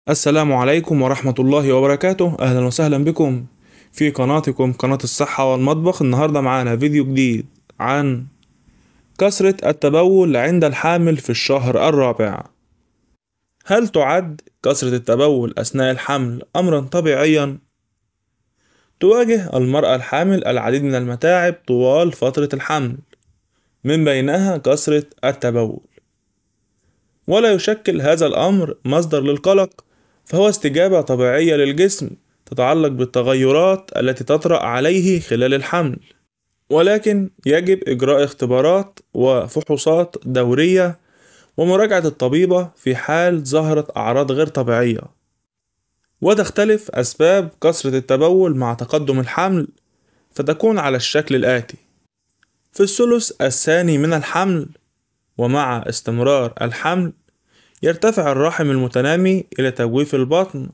السلام عليكم ورحمة الله وبركاته. أهلا وسهلا بكم في قناتكم قناة الصحة والمطبخ. النهاردة معانا فيديو جديد عن كثرة التبول عند الحامل في الشهر الرابع. هل تعد كثرة التبول أثناء الحمل أمرا طبيعيا؟ تواجه المرأة الحامل العديد من المتاعب طوال فترة الحمل، من بينها كثرة التبول، ولا يشكل هذا الأمر مصدر للقلق، فهو استجابة طبيعية للجسم تتعلق بالتغيرات التي تطرأ عليه خلال الحمل. ولكن يجب إجراء اختبارات وفحوصات دورية ومراجعة الطبيبة في حال ظهرت أعراض غير طبيعية. وتختلف أسباب كثرة التبول مع تقدم الحمل، فتكون على الشكل الآتي: في الثلث الثاني من الحمل ومع استمرار الحمل يرتفع الرحم المتنامي إلى تجويف البطن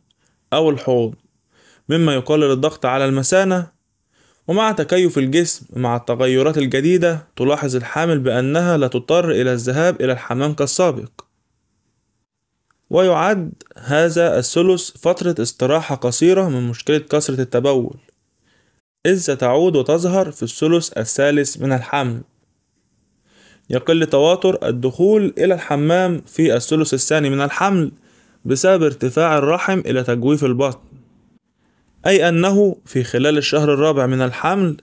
أو الحوض، مما يقلل الضغط على المثانة. ومع تكيف الجسم مع التغيرات الجديدة تلاحظ الحامل بأنها لا تضطر إلى الذهاب إلى الحمام كالسابق. ويعد هذا الثلث فترة استراحة قصيرة من مشكلة كثرة التبول، إذ ستعود وتظهر في الثلث الثالث من الحمل. يقل تواتر الدخول إلى الحمام في الثلث الثاني من الحمل بسبب ارتفاع الرحم إلى تجويف البطن، أي أنه في خلال الشهر الرابع من الحمل،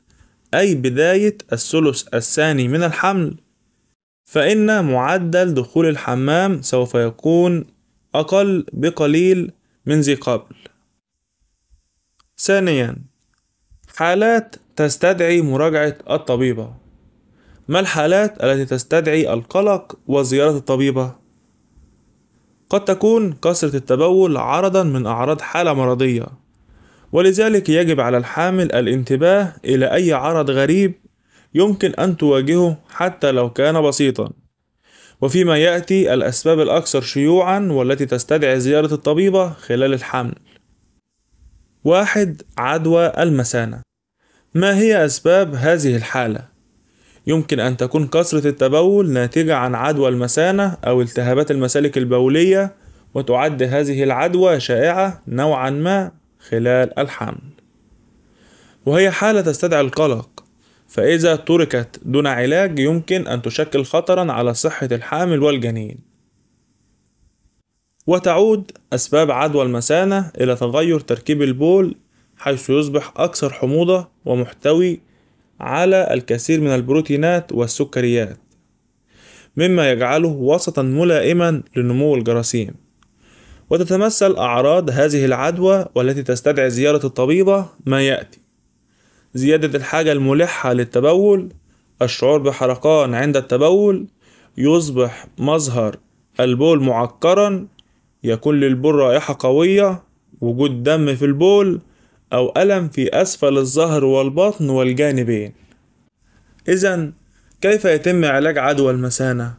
أي بداية الثلث الثاني من الحمل، فإن معدل دخول الحمام سوف يكون أقل بقليل من ذي قبل. ثانيا، حالات تستدعي مراجعة الطبيبة. ما الحالات التي تستدعي القلق وزيارة الطبيبة؟ قد تكون كثرة التبول عرضا من أعراض حالة مرضية، ولذلك يجب على الحامل الانتباه إلى أي عرض غريب يمكن أن تواجهه حتى لو كان بسيطا. وفيما يأتي الأسباب الأكثر شيوعا والتي تستدعي زيارة الطبيبة خلال الحمل. 1. عدوى المثانة. ما هي أسباب هذه الحالة؟ يمكن أن تكون كثرة التبول ناتجة عن عدوى المثانة أو التهابات المسالك البولية، وتعد هذه العدوى شائعة نوعا ما خلال الحمل، وهي حالة تستدعي القلق، فإذا تركت دون علاج يمكن أن تشكل خطرا على صحة الحامل والجنين. وتعود أسباب عدوى المثانة إلى تغير تركيب البول، حيث يصبح أكثر حموضة ومحتوي على الكثير من البروتينات والسكريات، مما يجعله وسطا ملائما لنمو الجراثيم. وتتمثل أعراض هذه العدوى والتي تستدعي زيارة الطبيبة ما يأتي: زيادة الحاجة الملحة للتبول، الشعور بحرقان عند التبول، يصبح مظهر البول معكرا، يكون للبول رائحة قوية، وجود دم في البول، أو ألم في أسفل الظهر والبطن والجانبين. إذن كيف يتم علاج عدوى المثانة؟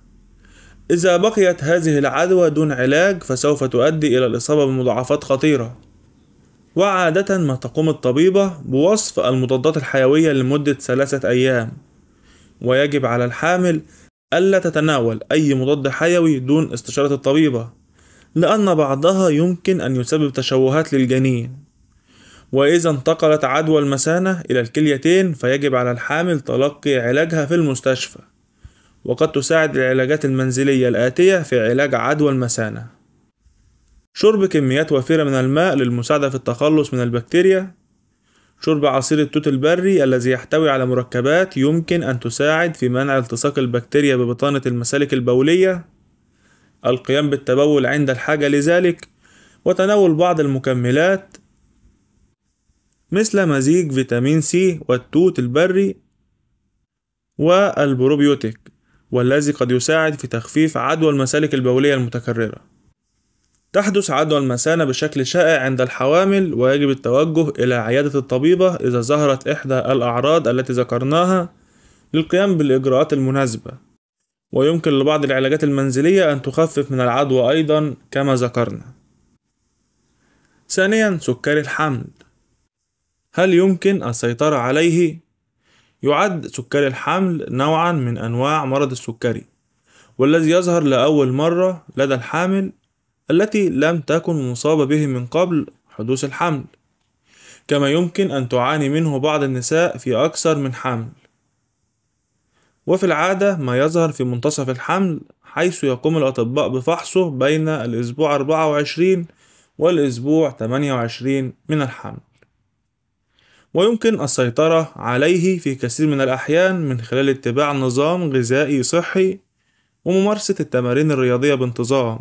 إذا بقيت هذه العدوى دون علاج فسوف تؤدي إلى الإصابة بمضاعفات خطيرة. وعادة ما تقوم الطبيبة بوصف المضادات الحيوية لمدة 3 أيام، ويجب على الحامل ألا تتناول أي مضاد حيوي دون استشارة الطبيبة، لأن بعضها يمكن أن يسبب تشوهات للجنين. وإذا انتقلت عدوى المثانة إلى الكليتين فيجب على الحامل تلقي علاجها في المستشفى. وقد تساعد العلاجات المنزلية الآتية في علاج عدوى المثانة: شرب كميات وفيرة من الماء للمساعدة في التخلص من البكتيريا، شرب عصير التوت البري الذي يحتوي على مركبات يمكن أن تساعد في منع التصاق البكتيريا ببطانة المسالك البولية، القيام بالتبول عند الحاجة لذلك، وتناول بعض المكملات مثل مزيج فيتامين سي والتوت البري والبروبيوتيك، والذي قد يساعد في تخفيف عدوى المسالك البولية المتكررة. تحدث عدوى المثانة بشكل شائع عند الحوامل، ويجب التوجه إلى عيادة الطبيبة إذا ظهرت إحدى الأعراض التي ذكرناها للقيام بالإجراءات المناسبة. ويمكن لبعض العلاجات المنزلية أن تخفف من العدوى أيضا كما ذكرنا. ثانيا، سكري الحمل. هل يمكن السيطرة عليه؟ يعد سكري الحمل نوعا من أنواع مرض السكري، والذي يظهر لأول مرة لدى الحامل التي لم تكن مصابة به من قبل حدوث الحمل، كما يمكن أن تعاني منه بعض النساء في أكثر من حمل. وفي العادة ما يظهر في منتصف الحمل، حيث يقوم الأطباء بفحصه بين الأسبوع 24 والأسبوع 28 من الحمل، ويمكن السيطرة عليه في كثير من الأحيان من خلال اتباع نظام غذائي صحي وممارسة التمارين الرياضية بانتظام،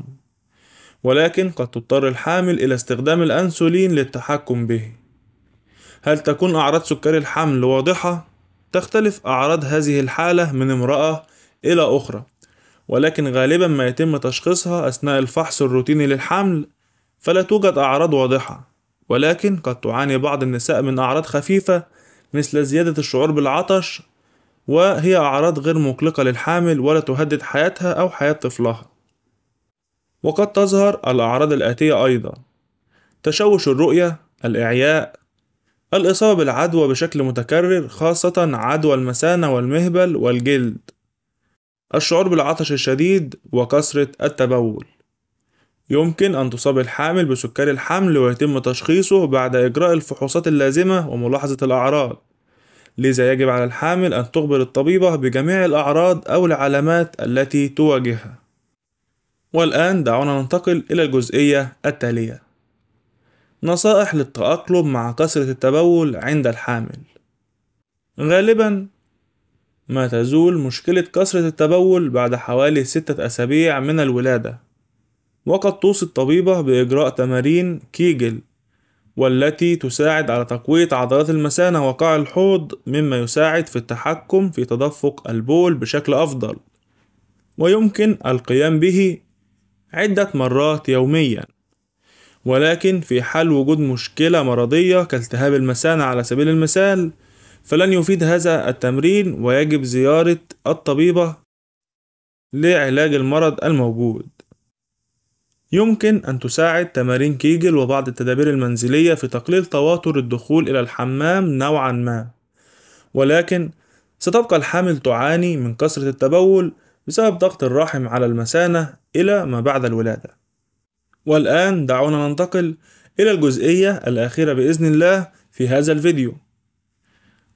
ولكن قد تضطر الحامل إلى استخدام الأنسولين للتحكم به. هل تكون أعراض سكري الحمل واضحة؟ تختلف أعراض هذه الحالة من امرأة إلى أخرى، ولكن غالبا ما يتم تشخيصها أثناء الفحص الروتيني للحمل، فلا توجد أعراض واضحة، ولكن قد تعاني بعض النساء من أعراض خفيفة مثل زيادة الشعور بالعطش، وهي أعراض غير مقلقة للحامل ولا تهدد حياتها أو حياة طفلها. وقد تظهر الأعراض الآتية أيضا: تشوش الرؤية، الإعياء، الإصابة بالعدوى بشكل متكرر خاصة عدوى المثانة والمهبل والجلد، الشعور بالعطش الشديد وكثرة التبول. يمكن أن تصاب الحامل بسكري الحمل ويتم تشخيصه بعد إجراء الفحوصات اللازمة وملاحظة الأعراض، لذا يجب على الحامل أن تخبر الطبيبة بجميع الأعراض أو العلامات التي تواجهها. والآن دعونا ننتقل إلى الجزئية التالية: نصائح للتأقلم مع كثرة التبول عند الحامل. غالبا ما تزول مشكلة كثرة التبول بعد حوالي 6 أسابيع من الولادة، وقد توصي الطبيبة بإجراء تمارين كيجل، والتي تساعد على تقوية عضلات المثانة وقاع الحوض، مما يساعد في التحكم في تدفق البول بشكل أفضل، ويمكن القيام به عدة مرات يوميا. ولكن في حال وجود مشكلة مرضية كالتهاب المثانة على سبيل المثال، فلن يفيد هذا التمرين، ويجب زيارة الطبيبة لعلاج المرض الموجود. يمكن أن تساعد تمارين كيجل وبعض التدابير المنزلية في تقليل تواتر الدخول إلى الحمام نوعا ما، ولكن ستبقى الحامل تعاني من كثرة التبول بسبب ضغط الرحم على المثانة إلى ما بعد الولادة. والآن دعونا ننتقل إلى الجزئية الأخيرة بإذن الله في هذا الفيديو: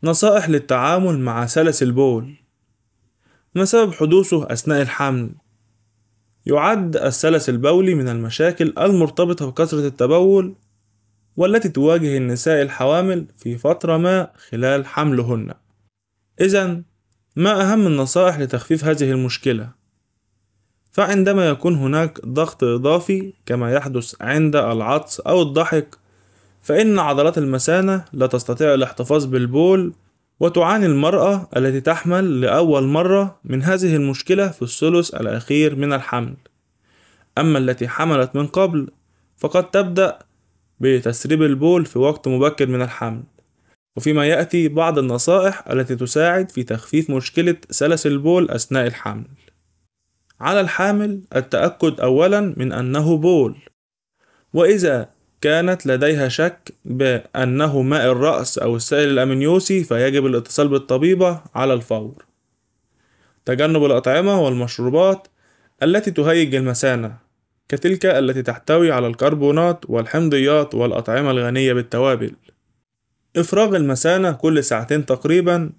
نصائح للتعامل مع سلس البول. ما سبب حدوثه أثناء الحمل؟ يعد السلس البولي من المشاكل المرتبطة بكثرة التبول، والتي تواجه النساء الحوامل في فترة ما خلال حملهن. إذن ما أهم النصائح لتخفيف هذه المشكلة؟ فعندما يكون هناك ضغط إضافي كما يحدث عند العطس أو الضحك، فإن عضلات المثانة لا تستطيع الاحتفاظ بالبول، وتعاني المرأة التي تحمل لأول مرة من هذه المشكلة في الثلث الأخير من الحمل. أما التي حملت من قبل فقد تبدأ بتسريب البول في وقت مبكر من الحمل. وفيما يأتي بعض النصائح التي تساعد في تخفيف مشكلة سلس البول أثناء الحمل. على الحامل التأكد أولا من أنه بول، وإذا كانت لديها شك بأنه ماء الرأس أو السائل الأمنيوسي فيجب الاتصال بالطبيبة على الفور. تجنب الأطعمة والمشروبات التي تهيج المثانة، كتلك التي تحتوي على الكربونات والحمضيات والأطعمة الغنية بالتوابل. إفراغ المثانة كل 2 ساعات تقريبا،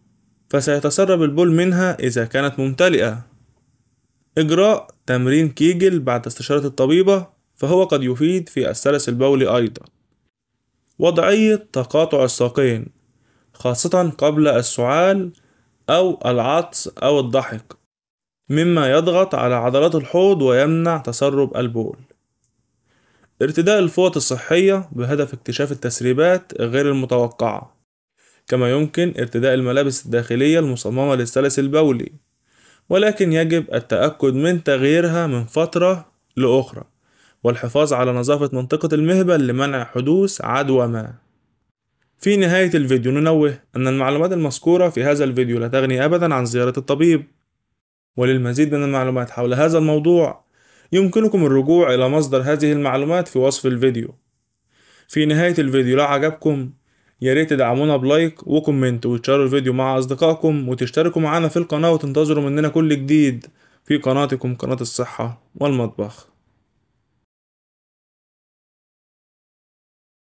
فسيتسرب البول منها إذا كانت ممتلئة. إجراء تمرين كيجل بعد استشارة الطبيبة، فهو قد يفيد في السلس البولي أيضا. وضعية تقاطع الساقين خاصة قبل السعال أو العطس أو الضحك، مما يضغط على عضلات الحوض ويمنع تسرب البول. ارتداء الفوط الصحية بهدف اكتشاف التسريبات غير المتوقعة، كما يمكن ارتداء الملابس الداخلية المصممة للسلس البولي، ولكن يجب التأكد من تغييرها من فترة لأخرى، والحفاظ على نظافة منطقة المهبل لمنع حدوث عدوى ما. في نهاية الفيديو ننوه أن المعلومات المذكورة في هذا الفيديو لا تغني أبدا عن زيارة الطبيب، وللمزيد من المعلومات حول هذا الموضوع يمكنكم الرجوع إلى مصدر هذه المعلومات في وصف الفيديو. في نهاية الفيديو لو عجبكم ياريت تدعمونا بلايك وكومنت وتشاركوا الفيديو مع أصدقائكم وتشتركوا معنا في القناة وتنتظروا مننا كل جديد في قناتكم قناة الصحة والمطبخ.